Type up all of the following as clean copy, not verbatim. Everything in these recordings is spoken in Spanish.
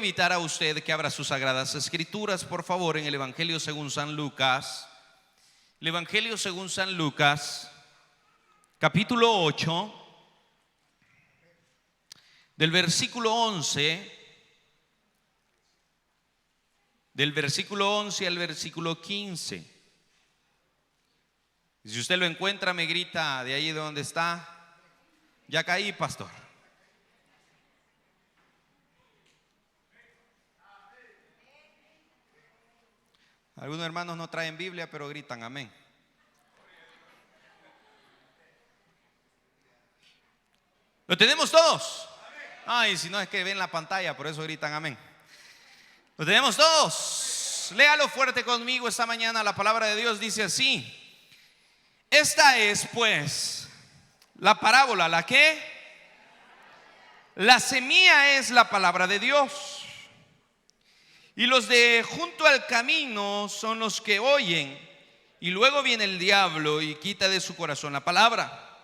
invitar a usted que abra sus sagradas escrituras, por favor, en el Evangelio según San Lucas. El Evangelio según San Lucas, capítulo 8, del versículo 11, del versículo 11 al versículo 15. Si usted lo encuentra, me grita de ahí de donde está: ya caí, pastor. Algunos hermanos no traen Biblia, pero gritan amén. ¿Lo tenemos todos? Ay, si no es que ven la pantalla, por eso gritan amén. ¿Lo tenemos todos? Léalo fuerte conmigo esta mañana. La palabra de Dios dice así: esta es pues la parábola, ¿la qué? La semilla es la palabra de Dios. Y los de junto al camino son los que oyen, y luego viene el diablo y quita de su corazón la palabra,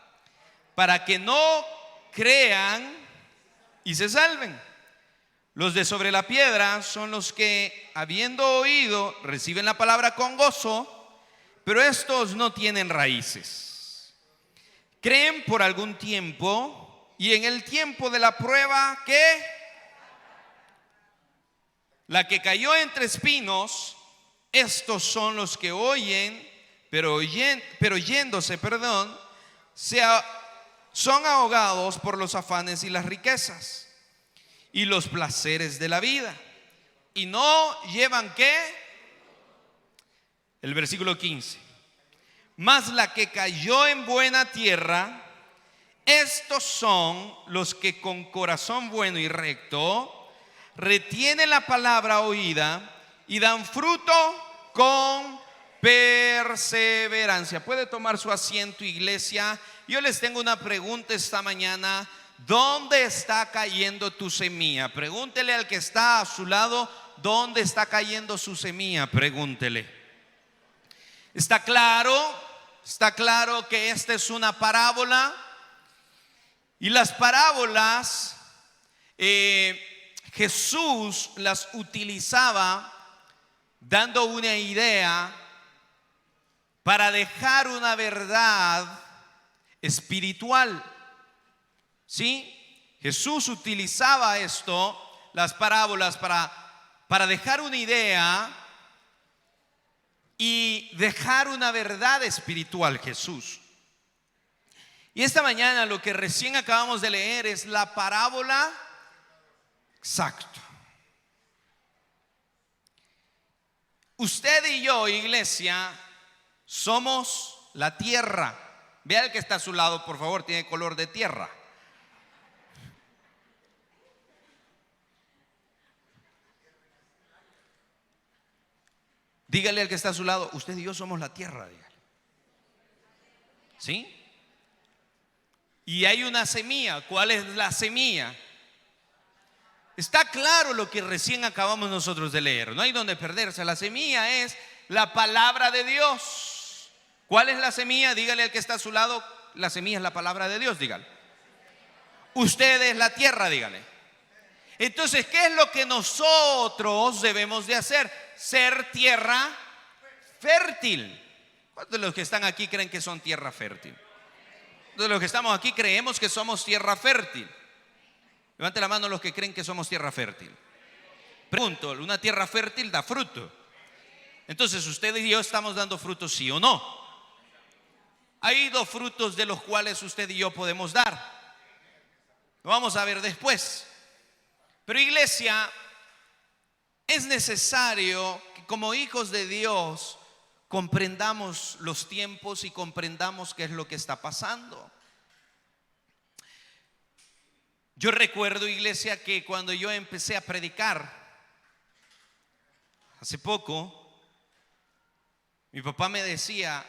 para que no crean y se salven. Los de sobre la piedra son los que, habiendo oído, reciben la palabra con gozo, pero estos no tienen raíces. Creen por algún tiempo, y en el tiempo de la prueba, ¿qué? La que cayó entre espinos, estos son los que oyen, pero yéndose, son ahogados por los afanes y las riquezas y los placeres de la vida, y no llevan ¿qué? El versículo 15. Mas la que cayó en buena tierra, estos son los que con corazón bueno y recto retienen la palabra oída y dan fruto con perseverancia. Puede tomar su asiento, iglesia. Yo les tengo una pregunta esta mañana: ¿dónde está cayendo tu semilla? Pregúntele al que está a su lado: ¿dónde está cayendo su semilla? Pregúntele. Está claro que esta es una parábola, y las parábolas Jesús las utilizaba dando una idea para dejar una verdad espiritual. ¿Sí? Jesús utilizaba las parábolas para dejar una idea y dejar una verdad espiritual, Jesús. Y esta mañana lo que recién acabamos de leer es la parábola. Exacto. Usted y yo, iglesia, somos la tierra. Vea el que está a su lado, por favor, tiene color de tierra. Dígale al que está a su lado: usted y yo somos la tierra, dígale. ¿Sí? Y hay una semilla. ¿Cuál es la semilla? Está claro lo que recién acabamos nosotros de leer. No hay donde perderse. La semilla es la palabra de Dios. ¿Cuál es la semilla? Dígale al que está a su lado: la semilla es la palabra de Dios, dígale. Usted es la tierra, dígale. Entonces, ¿qué es lo que nosotros debemos de hacer? Ser tierra fértil. ¿Cuántos de los que están aquí creen que son tierra fértil? De los que estamos aquí creemos que somos tierra fértil. Levante la mano los que creen que somos tierra fértil. Pregunto: ¿una tierra fértil da fruto? Entonces, usted y yo estamos dando frutos, ¿sí o no? Hay dos frutos de los cuales usted y yo podemos dar. Lo vamos a ver después. Pero, iglesia, es necesario que como hijos de Dios comprendamos los tiempos y comprendamos qué es lo que está pasando. Yo recuerdo, iglesia, que cuando yo empecé a predicar hace poco, mi papá me decía: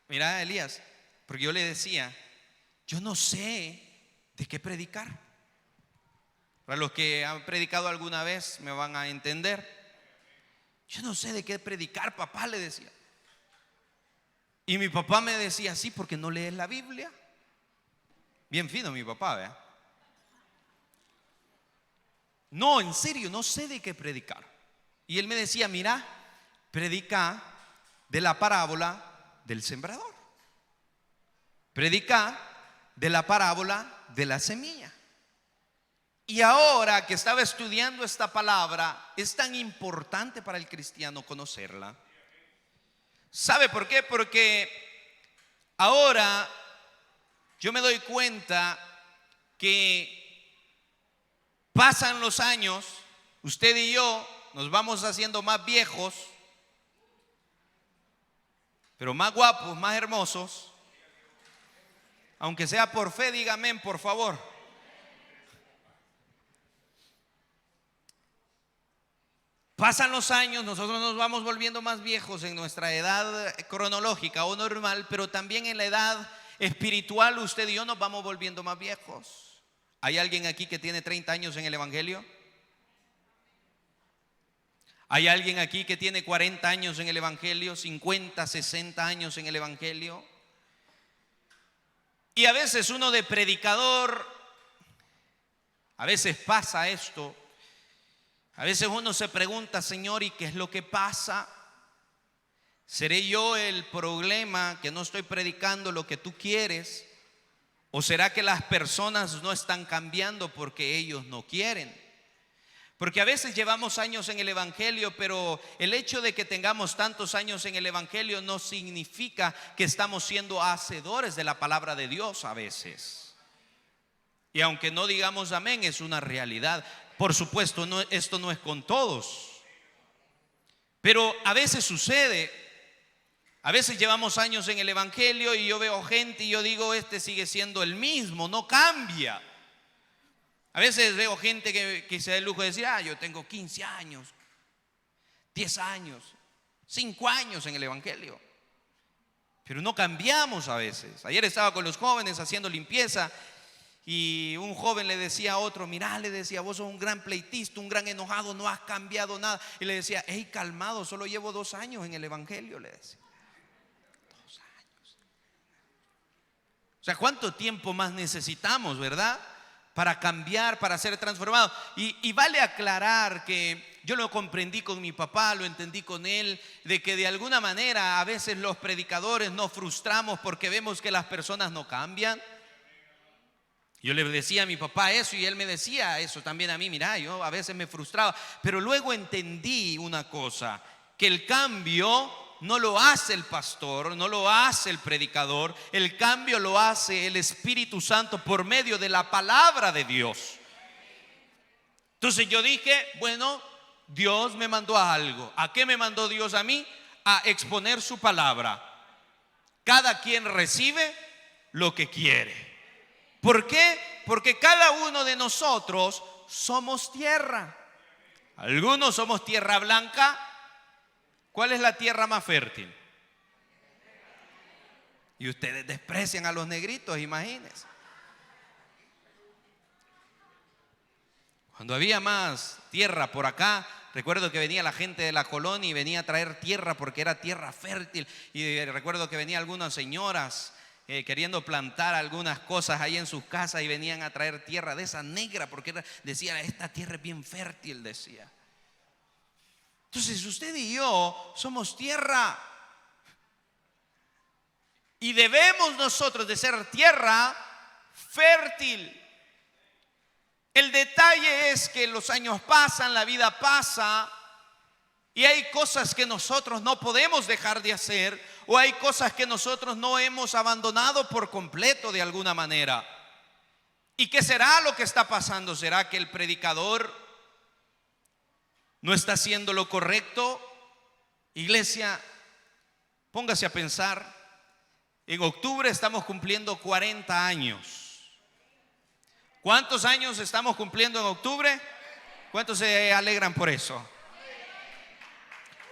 mira, Elías, porque yo le decía: yo no sé de qué predicar. Para los que han predicado alguna vez me van a entender. Yo no sé de qué predicar, papá, le decía. Y mi papá me decía: sí, porque no lees la Biblia. Bien fino mi papá, ¿verdad? no, en serio, no sé de qué predicar. Y él me decía, mira, predica de la parábola del sembrador. Predica de la parábola de la semilla. Y ahora que estaba estudiando esta palabra, es tan importante para el cristiano conocerla. ¿Sabe por qué? Porque ahora yo me doy cuenta que pasan los años, usted y yo nos vamos haciendo más viejos, pero más guapos, más hermosos. Aunque sea por fe, dígame, por favor. Pasan los años, nosotros nos vamos volviendo más viejos en nuestra edad cronológica o normal, pero también en la edad espiritual usted y yo nos vamos volviendo más viejos. ¿Hay alguien aquí que tiene 30 años en el Evangelio? ¿Hay alguien aquí que tiene 40 años en el Evangelio, 50, 60 años en el Evangelio? Y a veces uno de predicador, a veces pasa esto. A veces uno se pregunta, Señor, ¿y qué es lo que pasa? ¿Seré yo el problema que no estoy predicando lo que tú quieres? ¿O será que las personas no están cambiando porque ellos no quieren? Porque a veces llevamos años en el Evangelio, pero el hecho de que tengamos tantos años en el Evangelio no significa que estamos siendo hacedores de la palabra de Dios a veces. Y aunque no digamos amén, es una realidad. Por supuesto, esto no es con todos, pero a veces sucede. A veces llevamos años en el Evangelio y yo veo gente y yo digo, este sigue siendo el mismo, no cambia. A veces veo gente que se da el lujo de decir, yo tengo 15 años, 10 años, 5 años en el Evangelio, pero no cambiamos a veces. Ayer estaba con los jóvenes haciendo limpieza. Y un joven le decía a otro, mirá, le decía, vos sos un gran pleitista, un gran enojado, no has cambiado nada. Y le decía, hey, calmado, solo llevo 2 años en el Evangelio, le decía. 2 años. O sea, ¿cuánto tiempo más necesitamos, verdad? Para cambiar, para ser transformados. Y vale aclarar que yo lo comprendí con mi papá, lo entendí con él, de que de alguna manera a veces los predicadores nos frustramos porque vemos que las personas no cambian. Yo le decía a mi papá eso y él me decía eso también a mí. Mira, yo a veces me frustraba, pero luego entendí una cosa, que el cambio no lo hace el pastor, no lo hace el predicador, el cambio lo hace el Espíritu Santo por medio de la palabra de Dios. Entonces yo dije, bueno, Dios me mandó a algo. ¿A qué me mandó Dios a mí? A exponer su palabra. Cada quien recibe lo que quiere. ¿Por qué? Porque cada uno de nosotros somos tierra. Algunos somos tierra blanca. ¿Cuál es la tierra más fértil? Y ustedes desprecian a los negritos, imagínense. Cuando había más tierra por acá, recuerdo que venía la gente de la colonia y venía a traer tierra porque era tierra fértil. Y recuerdo que venían algunas señoras queriendo plantar algunas cosas ahí en sus casas y venían a traer tierra de esa negra porque decía, esta tierra es bien fértil, decía. Entonces usted y yo somos tierra y debemos nosotros de ser tierra fértil. El detalle es que los años pasan, la vida pasa y hay cosas que nosotros no podemos dejar de hacer o hay cosas que nosotros no hemos abandonado por completo de alguna manera. ¿Y qué será lo que está pasando? ¿Será que el predicador no está haciendo lo correcto? Iglesia, póngase a pensar. En octubre estamos cumpliendo 40 años. ¿Cuántos años estamos cumpliendo en octubre? ¿Cuántos se alegran por eso?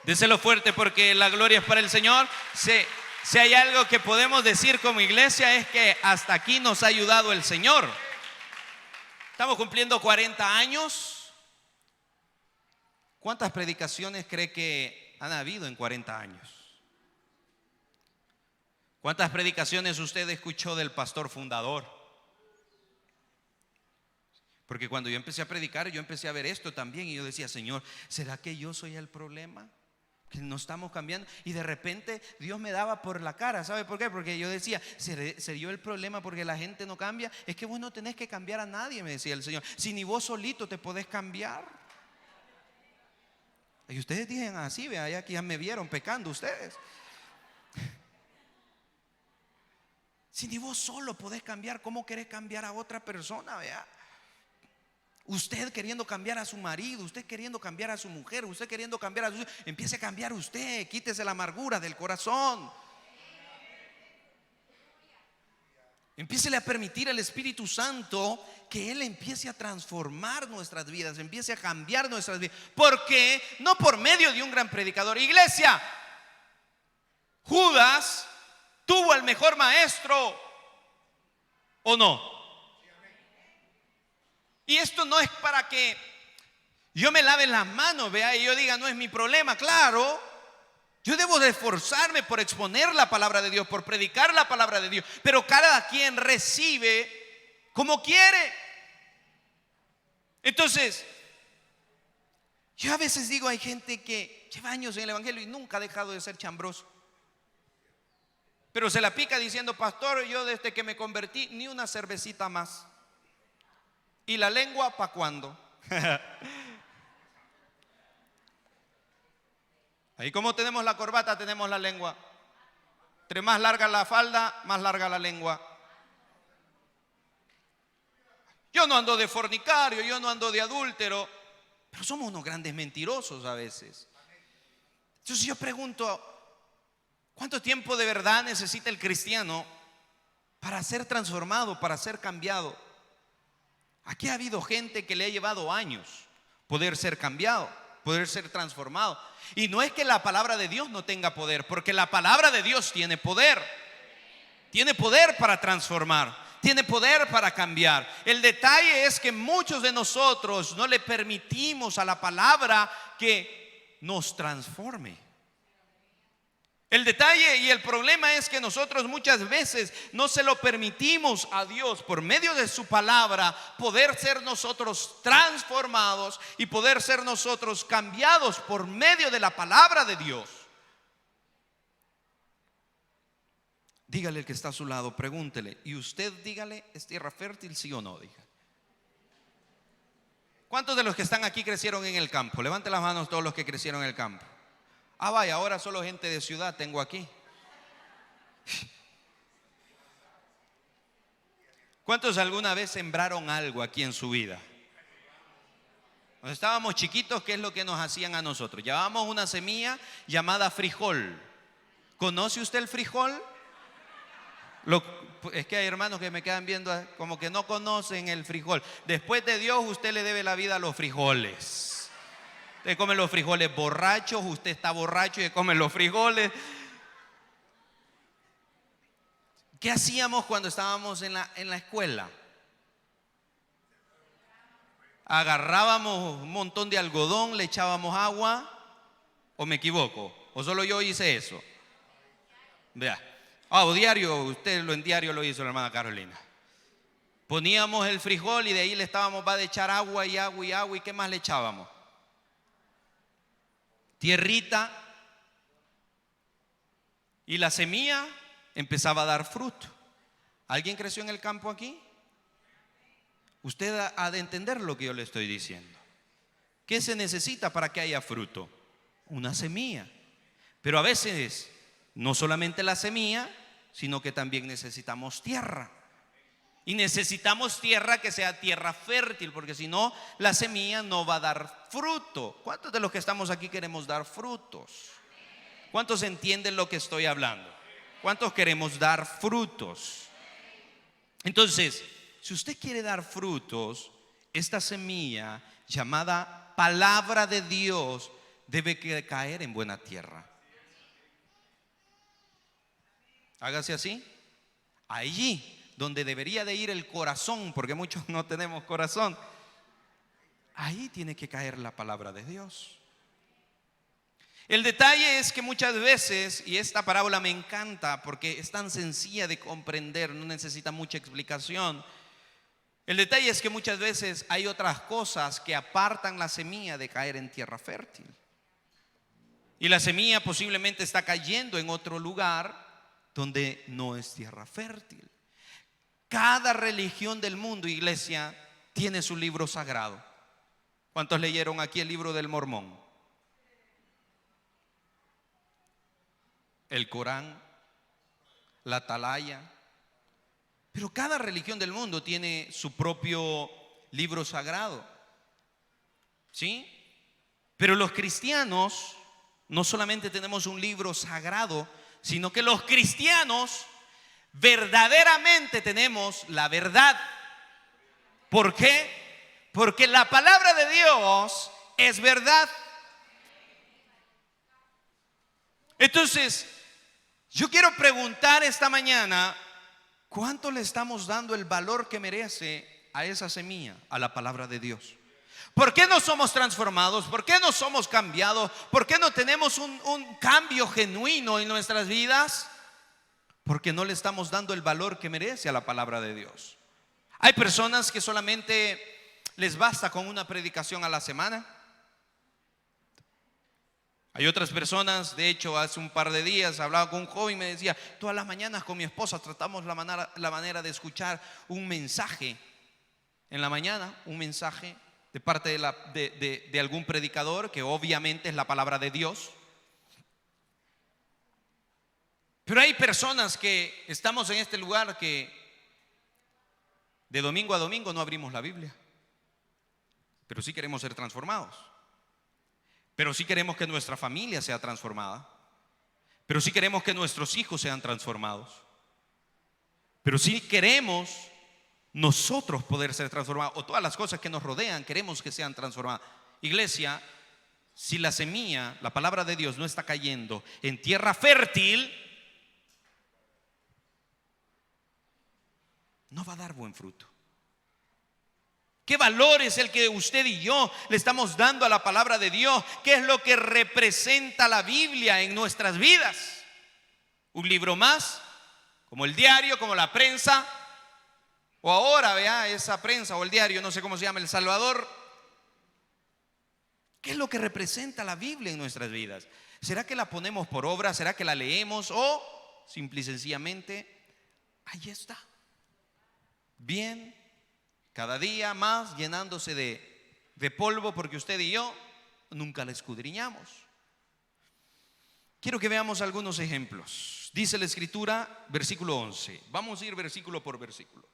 Déselo fuerte porque la gloria es para el Señor. Si hay algo que podemos decir como iglesia es que hasta aquí nos ha ayudado el Señor. Estamos cumpliendo 40 años. ¿Cuántas predicaciones cree que han habido en 40 años? ¿Cuántas predicaciones usted escuchó del pastor fundador? Porque cuando yo empecé a predicar, yo empecé a ver esto también y yo decía, Señor, ¿será que yo soy el problema? Que no estamos cambiando. Y de repente Dios me daba por la cara. ¿Sabe por qué? Porque yo decía, ¿seré yo el problema porque la gente no cambia? Es que vos no tenés que cambiar a nadie, me decía el Señor. Si ni vos solito te podés cambiar. Y ustedes dicen así, vean, aquí ya me vieron pecando ustedes. Si ni vos solo podés cambiar, ¿cómo querés cambiar a otra persona? Vea. Usted queriendo cambiar a su marido, usted queriendo cambiar a su mujer, usted queriendo cambiar a su... Empiece a cambiar usted, quítese la amargura del corazón. Empiécele a permitir al Espíritu Santo que Él empiece a transformar nuestras vidas, empiece a cambiar nuestras vidas. Porque no por medio de un gran predicador. Iglesia, Judas tuvo al mejor maestro, ¿o no? Y esto no es para que yo me lave las manos, vea, y yo diga, no es mi problema. Claro, yo debo de esforzarme por exponer la palabra de Dios, por predicar la palabra de Dios. Pero cada quien recibe como quiere. Entonces, yo a veces digo, hay gente que lleva años en el evangelio y nunca ha dejado de ser chambroso. Pero se la pica diciendo, pastor, yo desde que me convertí ni una cervecita más. ¿Y la lengua para cuándo? Ahí como tenemos la corbata, tenemos la lengua. Entre más larga la falda, más larga la lengua. Yo no ando de fornicario, yo no ando de adúltero, pero somos unos grandes mentirosos a veces. Entonces yo pregunto, ¿cuánto tiempo de verdad necesita el cristiano para ser transformado, para ser cambiado? Aquí ha habido gente que le ha llevado años poder ser cambiado, poder ser transformado. Y no es que la palabra de Dios no tenga poder, porque la palabra de Dios tiene poder. Tiene poder para transformar, tiene poder para cambiar. El detalle es que muchos de nosotros no le permitimos a la palabra que nos transforme. El detalle y el problema es que nosotros muchas veces no se lo permitimos a Dios por medio de su palabra poder ser nosotros transformados y poder ser nosotros cambiados por medio de la palabra de Dios. Dígale al que está a su lado, pregúntele, y usted dígale, ¿es tierra fértil, sí o no? Diga. ¿Cuántos de los que están aquí crecieron en el campo? Levante las manos todos los que crecieron en el campo. Ah, vaya, ahora solo gente de ciudad tengo aquí. ¿Cuántos alguna vez sembraron algo aquí en su vida? Cuando estábamos chiquitos, ¿qué es lo que nos hacían a nosotros? Llevábamos una semilla llamada frijol. ¿Conoce usted el frijol? Es que hay hermanos que me quedan viendo como que no conocen el frijol. Después de Dios, usted le debe la vida a los frijoles. Usted come los frijoles borrachos, usted está borracho y come los frijoles. ¿Qué hacíamos cuando estábamos en la escuela? Agarrábamos un montón de algodón, le echábamos agua, ¿o me equivoco? ¿O solo yo hice eso? Vea. O diario, usted en diario lo hizo la hermana Carolina. Poníamos el frijol y de ahí le va a echar agua y agua y agua. ¿Y qué más le echábamos? Tierrita. Y la semilla empezaba a dar fruto. ¿Alguien creció en el campo aquí? Usted ha de entender lo que yo le estoy diciendo. ¿Qué se necesita para que haya fruto? Una semilla. Pero a veces no solamente la semilla, sino que también necesitamos tierra. Y necesitamos tierra que sea tierra fértil, porque si no, la semilla no va a dar fruto. ¿Cuántos de los que estamos aquí queremos dar frutos? ¿Cuántos entienden lo que estoy hablando? ¿Cuántos queremos dar frutos? Entonces, si usted quiere dar frutos, esta semilla llamada palabra de Dios debe caer en buena tierra. Hágase así. Allí donde debería de ir el corazón, porque muchos no tenemos corazón, ahí tiene que caer la palabra de Dios. El detalle es que muchas veces, y esta parábola me encanta porque es tan sencilla de comprender, no necesita mucha explicación. El detalle es que muchas veces hay otras cosas que apartan la semilla de caer en tierra fértil. Y la semilla posiblemente está cayendo en otro lugar donde no es tierra fértil. Cada religión del mundo, iglesia, tiene su libro sagrado. ¿Cuántos leyeron aquí el libro del Mormón? El Corán, la Atalaya. Pero cada religión del mundo tiene su propio libro sagrado. ¿Sí? Pero los cristianos no solamente tenemos un libro sagrado, sino que los cristianos verdaderamente tenemos la verdad. ¿Por qué? Porque la palabra de Dios es verdad. Entonces, yo quiero preguntar esta mañana, ¿cuánto le estamos dando el valor que merece a esa semilla, a la palabra de Dios? ¿Por qué no somos transformados? ¿Por qué no somos cambiados? ¿Por qué no tenemos un cambio genuino en nuestras vidas? Porque no le estamos dando el valor que merece a la palabra de Dios. Hay personas que solamente les basta con una predicación a la semana. Hay otras personas, de hecho hace un par de días hablaba con un joven y me decía, todas las mañanas con mi esposa tratamos la manera de escuchar un mensaje en la mañana, un mensaje de parte de algún predicador, que obviamente es la palabra de Dios. Pero hay personas que estamos en este lugar que de domingo a domingo no abrimos la Biblia, pero sí queremos ser transformados. Pero sí queremos que nuestra familia sea transformada. Pero sí queremos que nuestros hijos sean transformados. Pero sí queremos nosotros poder ser transformados, o todas las cosas que nos rodean queremos que sean transformadas. Iglesia, si la semilla, la palabra de Dios, no está cayendo en tierra fértil, no va a dar buen fruto. ¿Qué valor es el que usted y yo le estamos dando a la palabra de Dios? ¿Qué es lo que representa la Biblia en nuestras vidas? ¿Un libro más? Como el diario, como la prensa. O ahora, vea, esa prensa o el diario, no sé cómo se llama, El Salvador. ¿Qué es lo que representa la Biblia en nuestras vidas? ¿Será que la ponemos por obra? ¿Será que la leemos? ¿O simple y sencillamente ahí está? Bien, cada día más llenándose de polvo, porque usted y yo nunca la escudriñamos. Quiero que veamos algunos ejemplos. Dice la Escritura, versículo 11. Vamos a ir versículo por versículo.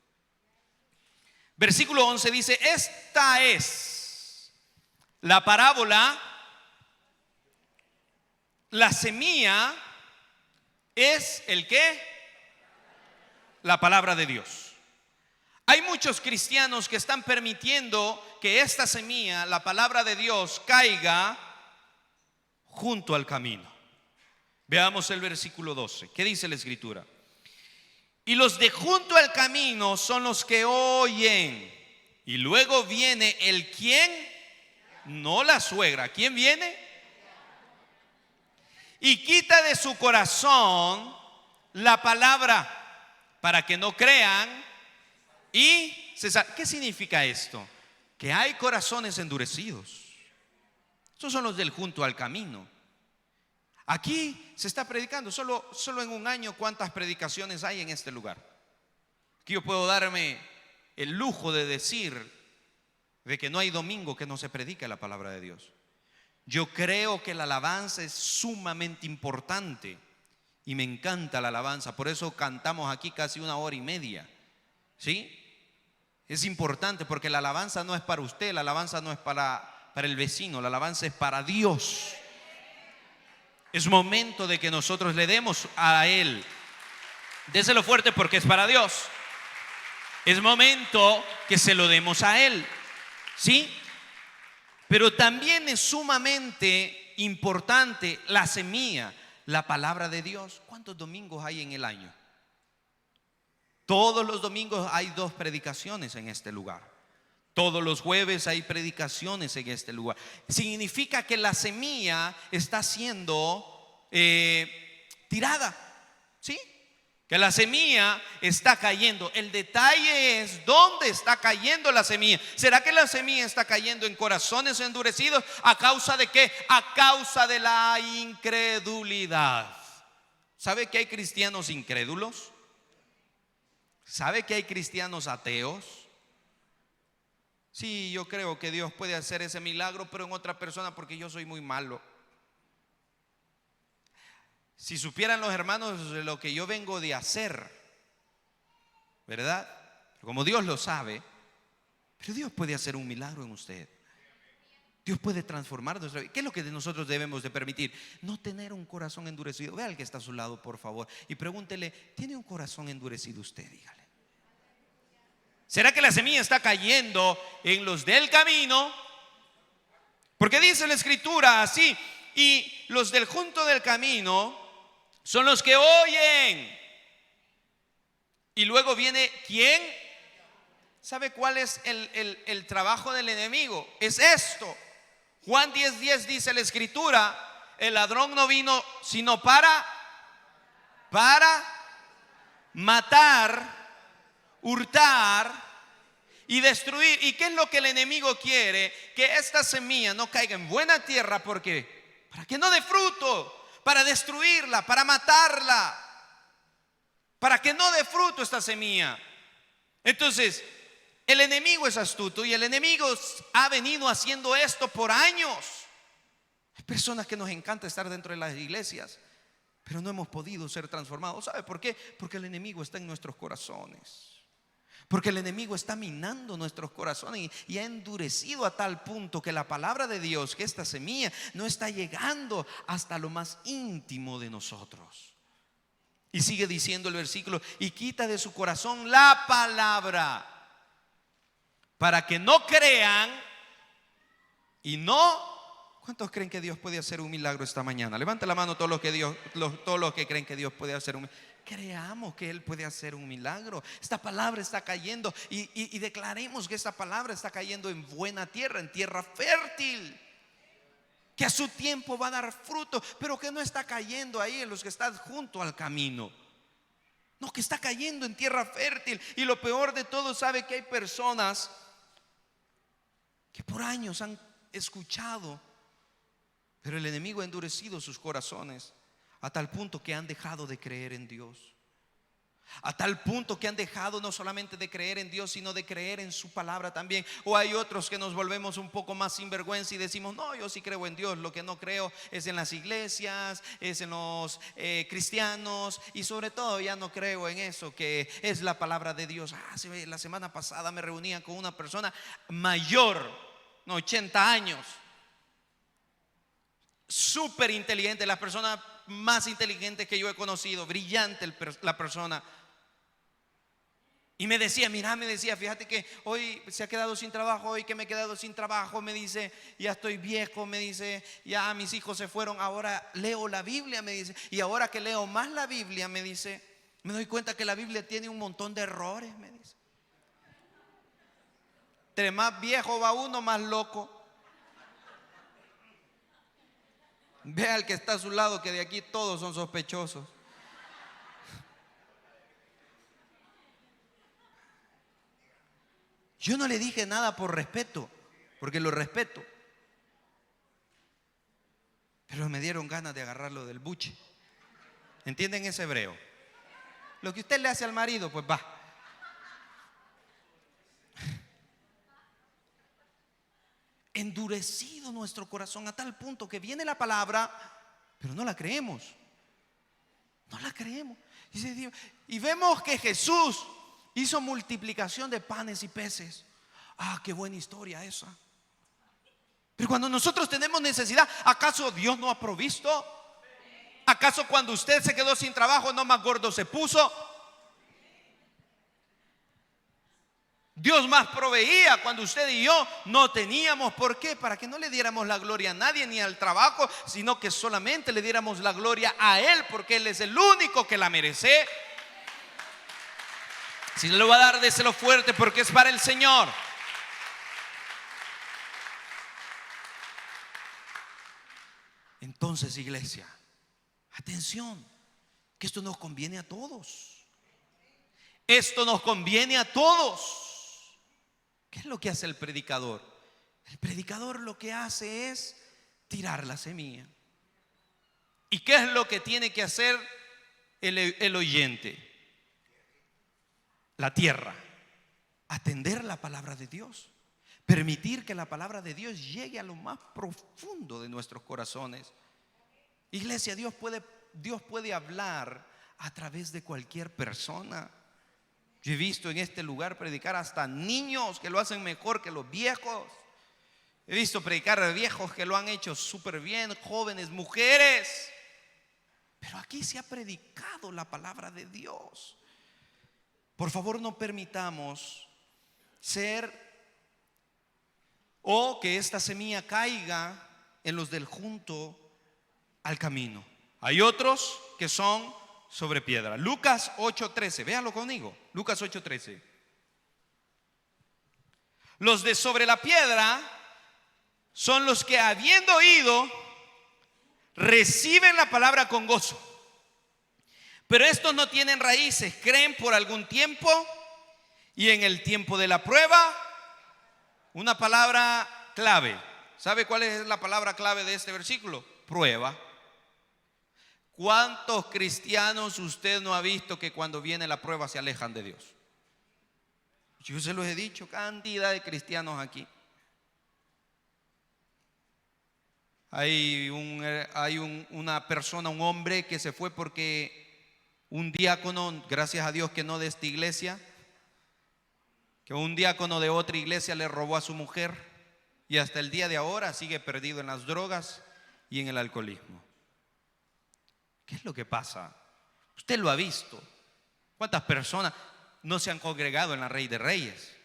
Versículo 11 dice, esta es la parábola, la semilla es el ¿qué? La palabra de Dios. Hay muchos cristianos que están permitiendo que esta semilla, la palabra de Dios, caiga junto al camino. Veamos el versículo 12. ¿Qué dice la Escritura? Y los de junto al camino son los que oyen. Y luego viene el ¿quién? No la suegra. ¿Quién viene? Y quita de su corazón la palabra para que no crean. Y ¿qué significa esto? Que hay corazones endurecidos. Estos son los del junto al camino. Aquí se está predicando solo en un año. ¿Cuántas predicaciones hay en este lugar? Aquí yo puedo darme el lujo de decir de que no hay domingo que no se predique la palabra de Dios. Yo creo que la alabanza es sumamente importante y me encanta la alabanza. Por eso cantamos aquí casi 1 hora y media. ¿Sí? Es importante porque la alabanza no es para usted, la alabanza no es para el vecino, la alabanza es para Dios. Es momento de que nosotros le demos a Él. Déselo fuerte porque es para Dios. Es momento que se lo demos a Él. ¿Sí? Pero también es sumamente importante la semilla, la palabra de Dios. ¿Cuántos domingos hay en el año? Todos los domingos hay 2 predicaciones en este lugar. Todos los jueves hay predicaciones en este lugar. Significa que la semilla está siendo tirada, ¿sí? que la semilla está cayendo. El detalle es dónde está cayendo la semilla. ¿Será que la semilla está cayendo en corazones endurecidos? ¿A causa de qué? A causa de la incredulidad. ¿Sabe que hay cristianos incrédulos? ¿Sabe que hay cristianos ateos? Sí, yo creo que Dios puede hacer ese milagro, pero en otra persona, porque yo soy muy malo. Si supieran los hermanos lo que yo vengo de hacer, ¿verdad? Como Dios lo sabe, pero Dios puede hacer un milagro en usted. Dios puede transformar nuestra vida. ¿Qué es lo que nosotros debemos de permitir? No tener un corazón endurecido. Vea al que está a su lado, por favor, y pregúntele: ¿tiene un corazón endurecido usted? Dígale. ¿Será que la semilla está cayendo en los del camino? Porque dice la escritura así: y los del junto del camino son los que oyen. Y luego viene ¿quién? ¿Sabe cuál es el trabajo del enemigo? Es esto. Juan 10:10 dice la escritura: el ladrón no vino sino para matar, hurtar y destruir. ¿Y qué es lo que el enemigo quiere? Que esta semilla no caiga en buena tierra. ¿Por qué? Para que no dé fruto. Para destruirla, para matarla, para que no dé fruto esta semilla. Entonces, el enemigo es astuto y el enemigo ha venido haciendo esto por años. Hay personas que nos encanta estar dentro de las iglesias, pero no hemos podido ser transformados. ¿Sabe por qué? Porque el enemigo está en nuestros corazones. Porque el enemigo está minando nuestros corazones y ha endurecido a tal punto que la palabra de Dios, que esta semilla, no está llegando hasta lo más íntimo de nosotros. Y sigue diciendo el versículo: y quita de su corazón la palabra, para que no crean y no. ¿Cuántos creen que Dios puede hacer un milagro esta mañana? Levanta la mano todos los que creen que Dios puede hacer un milagro. Creamos que Él puede hacer un milagro. Esta palabra está cayendo y declaremos que esta palabra está cayendo en buena tierra, en tierra fértil, que a su tiempo va a dar fruto, pero que no está cayendo ahí en los que están junto al camino. No, que está cayendo en tierra fértil. Y lo peor de todo, sabe que hay personas que por años han escuchado, pero el enemigo ha endurecido sus corazones a tal punto que han dejado de creer en Dios. A tal punto que han dejado no solamente de creer en Dios, sino de creer en su palabra también. O hay otros que nos volvemos un poco más sinvergüenza y decimos: no, yo sí creo en Dios. Lo que no creo es en las iglesias, es en los cristianos, y sobre todo ya no creo en eso que es la palabra de Dios. La semana pasada me reunía con una persona mayor, 80 años, súper inteligente, la persona más inteligente que yo he conocido, brillante la persona. Y me decía, fíjate que hoy se ha quedado sin trabajo, hoy que me he quedado sin trabajo, me dice, ya estoy viejo, me dice, ya mis hijos se fueron, ahora leo la Biblia, me dice, y ahora que leo más la Biblia, me dice, me doy cuenta que la Biblia tiene un montón de errores, me dice. Entre más viejo va uno, más loco. Vea al que está a su lado, que de aquí todos son sospechosos. Yo no le dije nada por respeto, porque lo respeto, pero me dieron ganas de agarrarlo del buche. ¿Entienden ese hebreo? Lo que usted le hace al marido, pues va. Endurecido nuestro corazón a tal punto que viene la palabra, pero no la creemos. No la creemos. Y vemos que Jesús hizo multiplicación de panes y peces. Qué buena historia esa. Pero cuando nosotros tenemos necesidad, ¿acaso Dios no ha provisto? ¿Acaso cuando usted se quedó sin trabajo, no más gordo se puso? Dios más proveía cuando usted y yo no teníamos. ¿Por qué? Para que no le diéramos la gloria a nadie ni al trabajo, sino que solamente le diéramos la gloria a Él, porque Él es el único que la merece. Si no lo va a dar, déselo fuerte, porque es para el Señor. Entonces, iglesia, atención, que esto nos conviene a todos. Esto nos conviene a todos. ¿Qué es lo que hace el predicador? El predicador lo que hace es tirar la semilla. ¿Y qué es lo que tiene que hacer el oyente? La tierra. Atender la palabra de Dios. Permitir que la palabra de Dios llegue a lo más profundo de nuestros corazones. Iglesia, Dios puede hablar a través de cualquier persona. Yo he visto en este lugar predicar hasta niños que lo hacen mejor que los viejos. He visto predicar a viejos que lo han hecho súper bien, jóvenes, mujeres. Pero aquí se ha predicado la palabra de Dios. Por favor, no permitamos o que esta semilla caiga en los del junto al camino. Hay otros que son sobre piedra. Lucas 8:13, véalo conmigo. Lucas 8:13. Los de sobre la piedra son los que, habiendo oído, reciben la palabra con gozo. Pero estos no tienen raíces, creen por algún tiempo, y en el tiempo de la prueba, una palabra clave. ¿Sabe cuál es la palabra clave de este versículo? Prueba. ¿Cuántos cristianos usted no ha visto que cuando viene la prueba se alejan de Dios? Yo se los he dicho, cantidad de cristianos aquí. Hay una persona, un hombre que se fue porque un diácono, gracias a Dios que no de esta iglesia, que un diácono de otra iglesia le robó a su mujer y hasta el día de ahora sigue perdido en las drogas y en el alcoholismo. ¿Qué es lo que pasa? Usted lo ha visto. ¿Cuántas personas no se han congregado en la Rey de Reyes?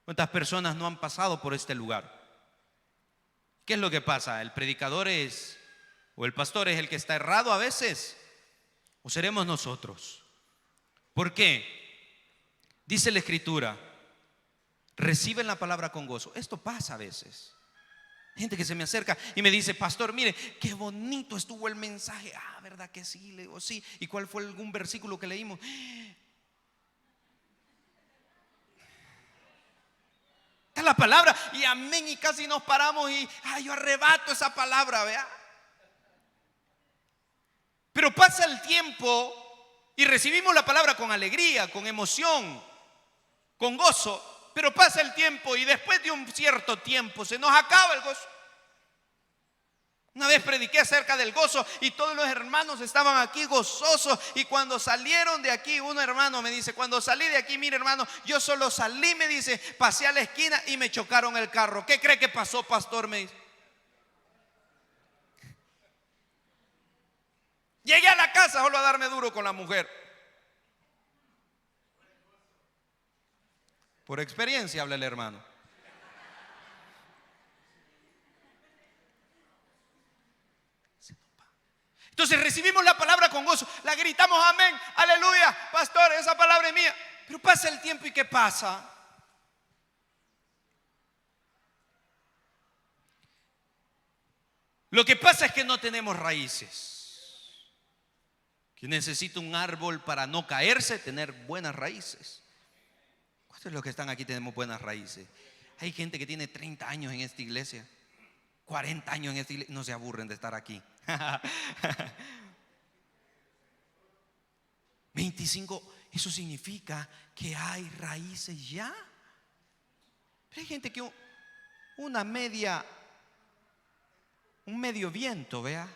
¿Cuántas personas no han pasado por este lugar? ¿Qué es lo que pasa? ¿El predicador o el pastor es el que está errado a veces? ¿O seremos nosotros? ¿Por qué? Dice la Escritura, reciben la palabra con gozo. Esto pasa a veces. Gente que se me acerca y me dice: pastor, mire, qué bonito estuvo el mensaje. ¿Verdad que sí? Le digo, sí. ¿Y cuál fue algún versículo que leímos? Está la palabra y amén, y casi nos paramos y yo arrebato esa palabra, ¿vea? Pero pasa el tiempo y recibimos la palabra con alegría, con emoción, con gozo. Pero pasa el tiempo y después de un cierto tiempo se nos acaba el gozo. Una vez prediqué acerca del gozo y todos los hermanos estaban aquí gozosos, y cuando salieron de aquí, un hermano me dice: cuando salí de aquí, mire hermano, yo solo salí, me dice, pasé a la esquina y me chocaron el carro. ¿Qué cree que pasó, pastor? Me dice. Llegué a la casa solo a darme duro con la mujer. Por experiencia habla el hermano. Entonces recibimos la palabra con gozo, la gritamos amén, aleluya, pastor, esa palabra es mía. Pero pasa el tiempo y ¿qué pasa? Lo que pasa es que no tenemos raíces. Que necesita un árbol para no caerse, tener buenas raíces. ¿Cuántos de los que están aquí tenemos buenas raíces? Hay gente que tiene 30 años en esta iglesia, 40 años en esta iglesia, no se aburren de estar aquí. 25, eso significa que hay raíces ya. Pero hay gente que un medio viento, vea.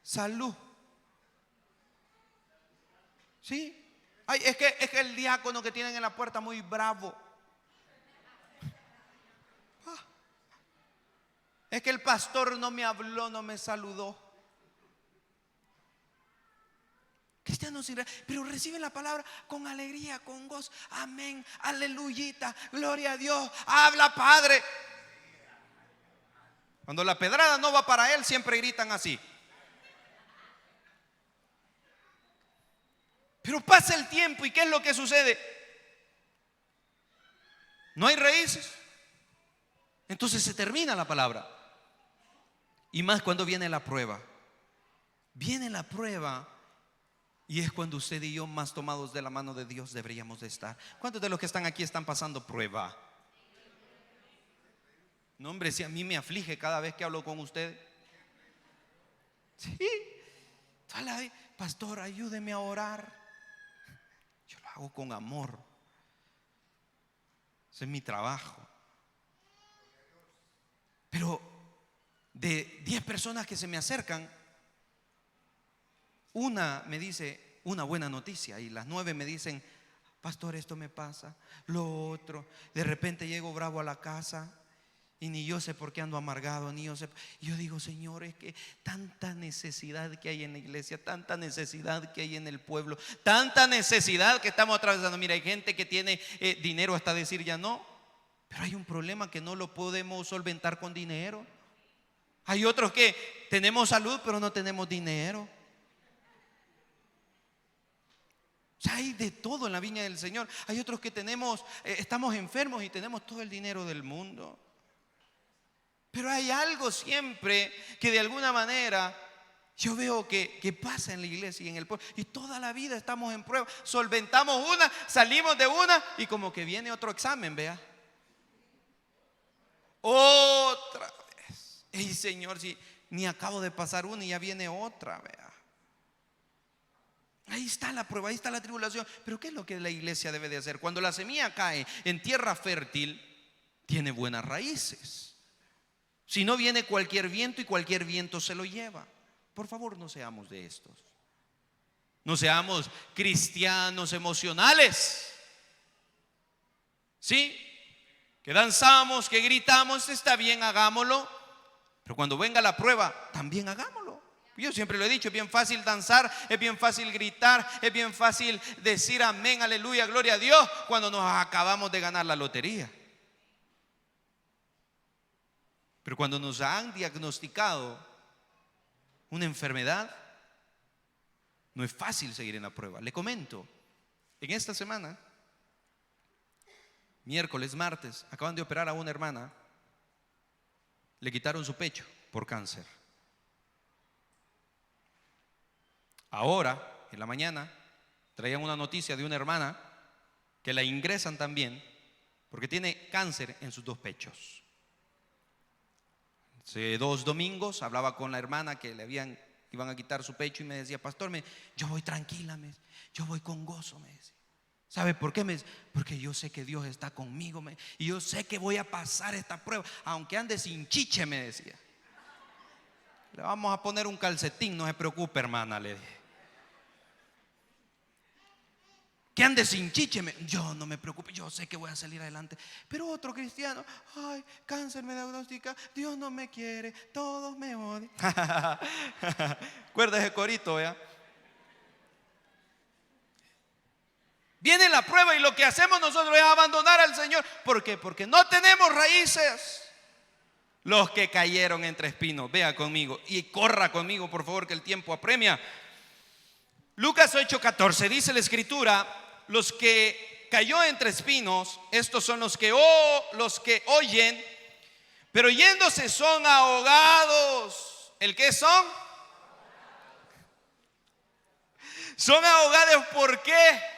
Salud. ¿Sí? Es que el diácono que tienen en la puerta muy bravo. Es que el pastor no me habló, no me saludó. Cristianos, pero reciben la palabra con alegría, con gozo. Amén, aleluyita, gloria a Dios. Habla, Padre. Cuando la pedrada no va para él, siempre gritan así. Pero pasa el tiempo y ¿qué es lo que sucede? No hay raíces. Entonces se termina la palabra. Y más cuando viene la prueba. Viene la prueba Y es cuando usted y yo más tomados de la mano de Dios deberíamos de estar. ¿Cuántos de los que están aquí están pasando prueba? No, hombre, si a mí me aflige cada vez que hablo con usted. Sí, pastor, ayúdeme a orar. Yo lo hago con amor. Ese es mi trabajo. Pero de 10 personas que se me acercan, una me dice una buena noticia y las 9 me dicen: pastor, esto me pasa, lo otro. De repente llego bravo a la casa y ni yo sé por qué ando amargado, ni yo sé. Yo digo: Señor, es que tanta necesidad que hay en la iglesia, tanta necesidad que hay en el pueblo, tanta necesidad que estamos atravesando. Mira, hay gente que tiene dinero hasta decir ya no, pero hay un problema que no lo podemos solventar con dinero. Hay otros que tenemos salud pero no tenemos dinero. O sea, hay de todo en la viña del Señor. Hay otros que estamos enfermos y tenemos todo el dinero del mundo. Pero hay algo siempre que de alguna manera yo veo que pasa en la iglesia y en el pueblo. Y toda la vida estamos en prueba. Solventamos una, salimos de una y como que viene otro examen, vea. Otra vez. Ey, Señor, si ni acabo de pasar una y ya viene otra, vea. Ahí está la prueba, ahí está la tribulación. Pero ¿qué es lo que la iglesia debe de hacer? Cuando la semilla cae en tierra fértil, tiene buenas raíces. Si no, viene cualquier viento y cualquier viento se lo lleva. Por favor, no seamos de estos. No seamos cristianos emocionales. ¿Sí? Que danzamos, que gritamos, está bien, hagámoslo. Pero cuando venga la prueba, también hagámoslo. Yo siempre lo he dicho, es bien fácil danzar, es bien fácil gritar, es bien fácil decir amén, aleluya, gloria a Dios, cuando nos acabamos de ganar la lotería. Pero cuando nos han diagnosticado una enfermedad, no es fácil seguir en la prueba. Le comento, en esta semana, miércoles, martes, acaban de operar a una hermana. Le quitaron su pecho por cáncer. Ahora, en la mañana, traían una noticia de una hermana que la ingresan también porque tiene cáncer en sus 2 pechos. Hace 2 domingos hablaba con la hermana que iban a quitar su pecho y me decía: pastor, yo voy tranquila, yo voy con gozo, me decía. ¿Sabe por qué? Porque yo sé que Dios está conmigo, y yo sé que voy a pasar esta prueba, aunque ande sin chiche, me decía. Le vamos a poner un calcetín, no se preocupe, hermana, le dije. Que ande sin chiche, yo no me preocupo, yo sé que voy a salir adelante. Pero otro cristiano: ay, cáncer me diagnostica, Dios no me quiere, todos me odian. Recuerda ese corito, ¿vea? Viene la prueba y lo que hacemos nosotros es abandonar al Señor. ¿Por qué? Porque no tenemos raíces. Los que cayeron entre espinos, vea conmigo y corra conmigo, por favor, que el tiempo apremia. Lucas 8:14 dice la escritura: los que cayó entre espinos, estos son los que oyen, pero yéndose son ahogados. ¿El qué son? Son ahogados, ¿por qué?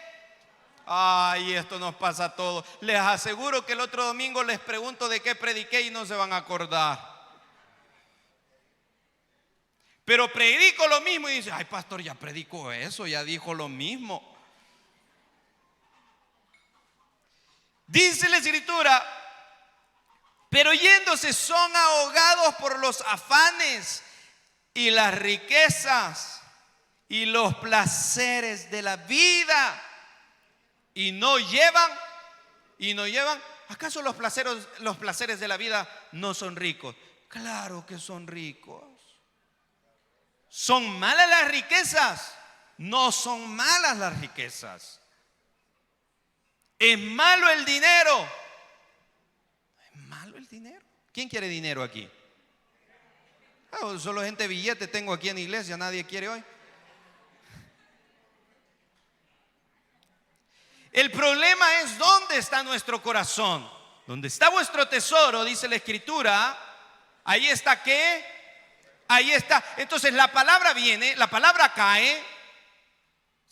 Ay, esto nos pasa a todos. Les aseguro que el otro domingo les pregunto de qué prediqué y no se van a acordar. Pero predico lo mismo y dice: ay, pastor, ya predicó eso, ya dijo lo mismo. Dice la escritura: pero yéndose son ahogados por los afanes y las riquezas y los placeres de la vida, y no llevan. ¿Acaso los placeres de la vida no son ricos? Claro que son ricos. ¿Son malas las riquezas? No son malas las riquezas. ¿Es malo el dinero? ¿Es malo el dinero? ¿Quién quiere dinero aquí? Solo gente billete tengo aquí en la iglesia, nadie quiere hoy. El problema es dónde está nuestro corazón. Donde está vuestro tesoro, dice la escritura, ahí está ¿qué? Ahí está. Entonces la palabra viene, la palabra cae,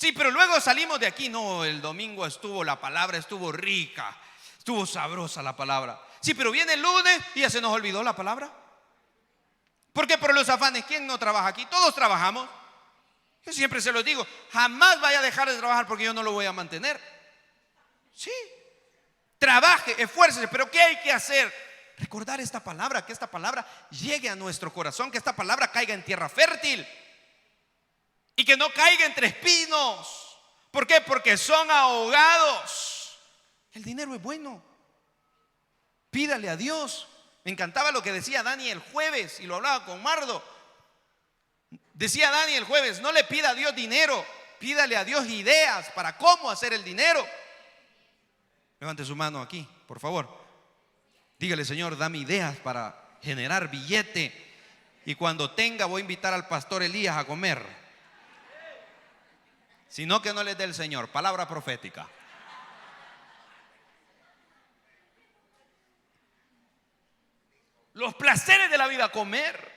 Sí, pero luego salimos de aquí. No, el domingo la palabra estuvo rica, estuvo sabrosa la palabra. Sí, pero viene el lunes y ya se nos olvidó la palabra. Porque por los afanes, ¿quién no trabaja aquí? Todos trabajamos. Yo siempre se los digo, jamás vaya a dejar de trabajar porque yo no lo voy a mantener. Sí, trabaje, esfuércese, pero ¿qué hay que hacer? Recordar esta palabra, que esta palabra llegue a nuestro corazón, que esta palabra caiga en tierra fértil y que no caiga entre espinos. ¿Por qué? Porque son ahogados. El dinero es bueno. Pídale a Dios. Me encantaba lo que decía Dani el jueves y lo hablaba con Mardo. Decía Dani el jueves, no le pida a Dios dinero, pídale a Dios ideas para cómo hacer el dinero. Levante su mano aquí, por favor. Dígale: Señor, dame ideas para generar billete. Y cuando tenga, voy a invitar al pastor Elías a comer. Sino que no les dé el Señor. Palabra profética. Los placeres de la vida, comer.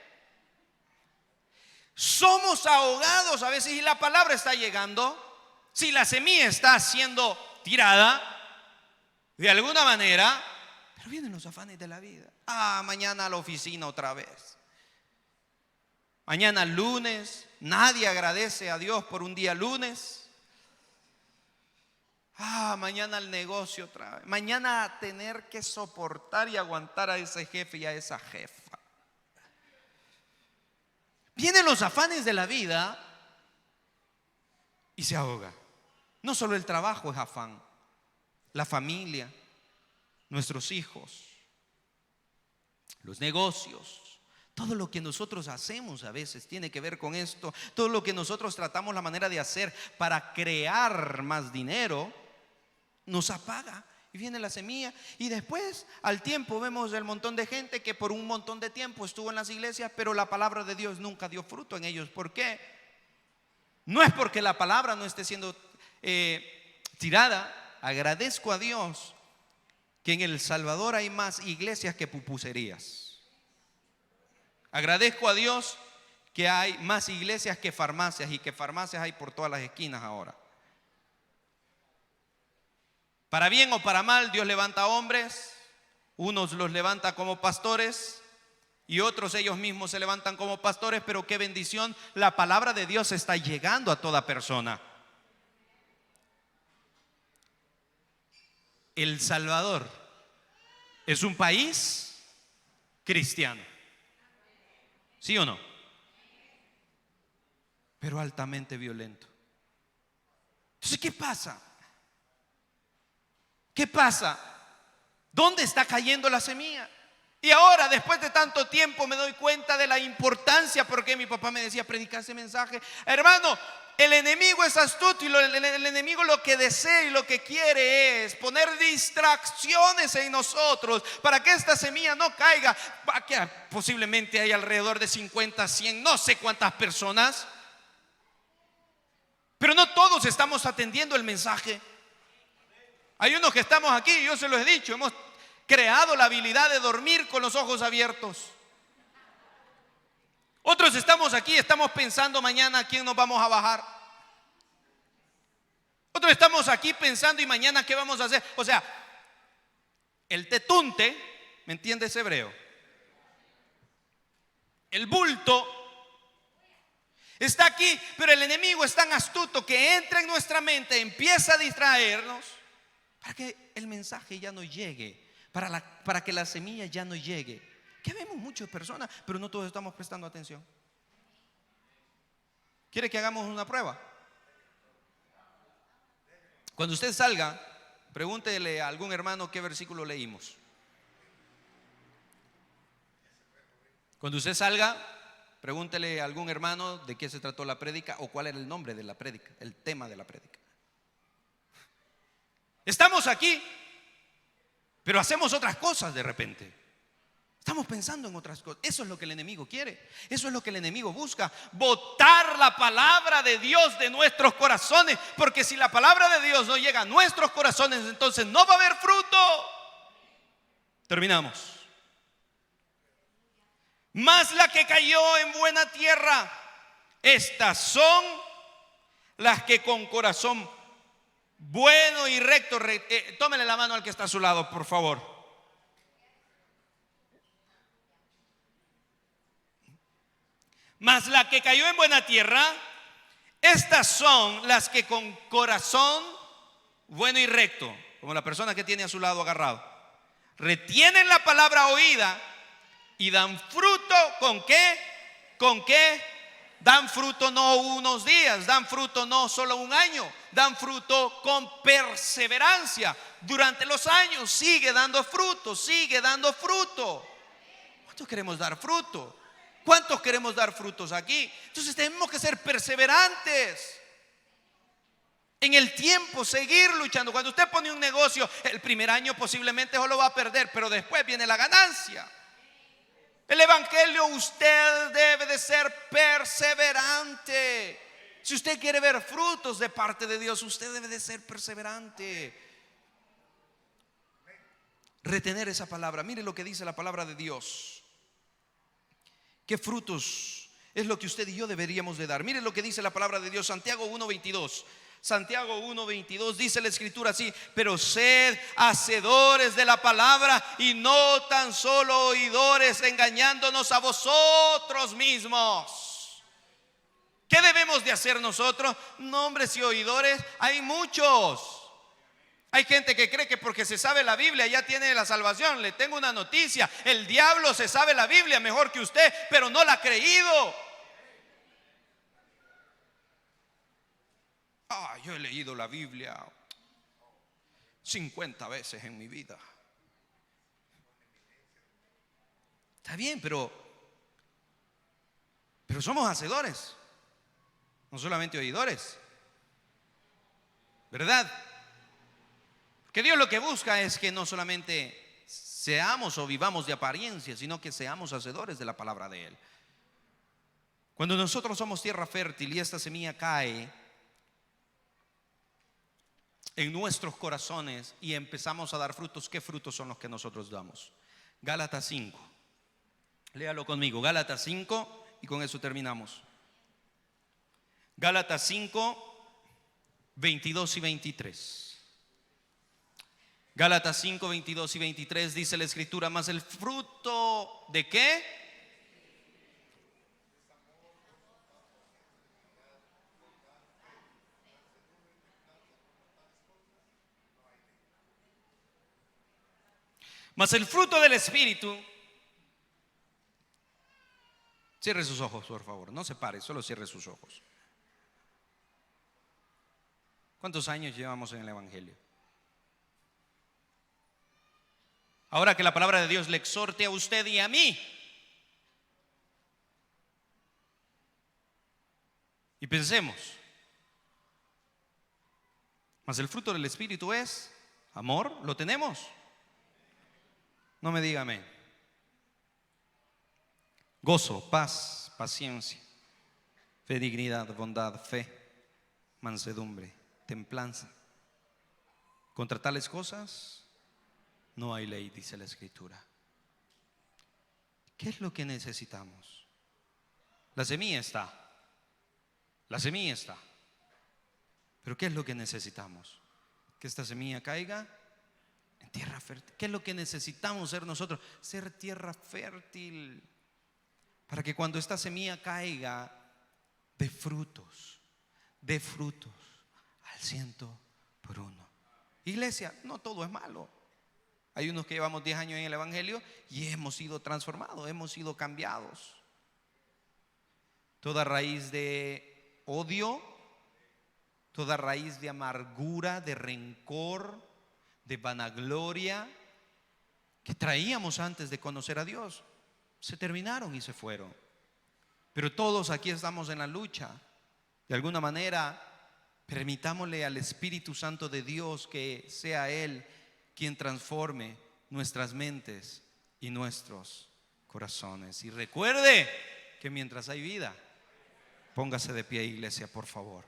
Somos ahogados a veces y la palabra está llegando. Si la semilla está siendo tirada de alguna manera, pero vienen los afanes de la vida. Mañana a la oficina otra vez. Mañana lunes, nadie agradece a Dios por un día lunes. Mañana el negocio otra vez. Mañana tener que soportar y aguantar a ese jefe y a esa jefa. Vienen los afanes de la vida y se ahoga. No solo el trabajo es afán, la familia, nuestros hijos, los negocios. Todo lo que nosotros hacemos a veces tiene que ver con esto. Todo lo que nosotros tratamos la manera de hacer para crear más dinero nos apaga. Y viene la semilla y después al tiempo vemos el montón de gente que por un montón de tiempo estuvo en las iglesias, pero la palabra de Dios nunca dio fruto en ellos. ¿Por qué? No es porque la palabra no esté siendo tirada. Agradezco a Dios que en El Salvador hay más iglesias que pupuserías. Agradezco a Dios que hay más iglesias que farmacias y que farmacias hay por todas las esquinas ahora. Para bien o para mal, Dios levanta hombres. Unos los levanta como pastores y otros ellos mismos se levantan como pastores. Pero qué bendición, la palabra de Dios está llegando a toda persona. El Salvador es un país cristiano, ¿sí o no? Pero altamente violento. Entonces, ¿qué pasa? ¿Qué pasa? ¿Dónde está cayendo la semilla? Y ahora, después de tanto tiempo, me doy cuenta de la importancia. Porque mi papá me decía: predicar ese mensaje. Hermano, el enemigo es astuto y el enemigo lo que desea y lo que quiere es poner distracciones en nosotros para que esta semilla no caiga. Que posiblemente hay alrededor de 50, 100, no sé cuántas personas, pero no todos estamos atendiendo el mensaje. Hay unos que estamos aquí, yo se los he dicho, hemos creado la habilidad de dormir con los ojos abiertos. Otros estamos aquí, estamos pensando mañana a quién nos vamos a bajar. Otros estamos aquí pensando y mañana qué vamos a hacer. O sea, el tetunte, ¿me entiendes hebreo? El bulto está aquí, pero el enemigo es tan astuto que entra en nuestra mente, empieza a distraernos para que el mensaje ya no llegue, para que la semilla ya no llegue. Que vemos muchas personas, pero no todos estamos prestando atención. ¿Quiere que hagamos una prueba? Cuando usted salga, pregúntele a algún hermano qué versículo leímos. Cuando usted salga, pregúntele a algún hermano de qué se trató la prédica o cuál era el nombre de la prédica, el tema de la prédica. Estamos aquí, pero hacemos otras cosas de repente. Estamos pensando en otras cosas. Eso es lo que el enemigo quiere. Eso es lo que el enemigo busca. Botar la palabra de Dios de nuestros corazones. Porque si la palabra de Dios no llega a nuestros corazones, entonces no va a haber fruto. Terminamos. Mas la que cayó en buena tierra, estas son las que con corazón bueno y recto, tómele la mano al que está a su lado, por favor. Mas la que cayó en buena tierra, estas son las que con corazón bueno y recto, como la persona que tiene a su lado agarrado, retienen la palabra oída y dan fruto. ¿Con qué? ¿Con qué? Dan fruto no unos días, dan fruto no solo un año, dan fruto con perseverancia. Durante los años sigue dando fruto, sigue dando fruto. ¿Cuántos queremos dar fruto? ¿Cuántos queremos dar frutos aquí? Entonces tenemos que ser perseverantes. En el tiempo, seguir luchando. Cuando usted pone un negocio, el primer año posiblemente solo va a perder, pero después viene la ganancia. El evangelio, usted debe de ser perseverante. Si usted quiere ver frutos de parte de Dios, usted debe de ser perseverante. Retener esa palabra. Mire lo que dice la palabra de Dios. ¿Qué frutos es lo que usted y yo deberíamos de dar? Mire lo que dice la palabra de Dios, Santiago 1:22. Santiago 1:22 dice la escritura así: pero sed hacedores de la palabra y no tan solo oidores, engañándonos a vosotros mismos. ¿Qué debemos de hacer nosotros? Nombres y oidores hay muchos. Hay gente que cree que porque se sabe la Biblia ya tiene la salvación. Le tengo una noticia: el diablo se sabe la Biblia mejor que usted, pero no la ha creído. Yo he leído la Biblia 50 veces en mi vida. Está bien, pero somos hacedores, no solamente oidores, ¿verdad? Que Dios lo que busca es que no solamente seamos o vivamos de apariencia, sino que seamos hacedores de la palabra de Él. Cuando nosotros somos tierra fértil y esta semilla cae en nuestros corazones y empezamos a dar frutos, ¿qué frutos son los que nosotros damos? Gálatas 5. Léalo conmigo, Gálatas 5, y con eso terminamos. Gálatas 5, 22 y 23. Gálatas 5, 22 y 23 dice la escritura: mas el fruto ¿de qué? Mas el fruto del Espíritu. Cierre sus ojos, por favor. No se pare, solo cierre sus ojos. ¿Cuántos años llevamos en el Evangelio? Ahora que la palabra de Dios le exhorte a usted y a mí. Y pensemos. Mas el fruto del Espíritu es amor. ¿Lo tenemos? No me diga amén. Gozo, paz, paciencia, fe, dignidad, bondad, fe, mansedumbre, templanza. Contra tales cosas no hay ley, dice la escritura. ¿Qué es lo que necesitamos? La semilla está. La semilla está. Pero ¿qué es lo que necesitamos? Que esta semilla caiga en tierra fértil. ¿Qué es lo que necesitamos ser nosotros? Ser tierra fértil. Para que cuando esta semilla caiga, dé frutos al 100%. Iglesia, no todo es malo. Hay unos que llevamos 10 años en el Evangelio y hemos sido transformados, hemos sido cambiados. Toda raíz de odio, toda raíz de amargura, de rencor, de vanagloria que traíamos antes de conocer a Dios, se terminaron y se fueron. Pero todos aquí estamos en la lucha. De alguna manera, permitámosle al Espíritu Santo de Dios que sea Él quien transforme nuestras mentes y nuestros corazones. Y recuerde que mientras hay vida, póngase de pie, iglesia, por favor.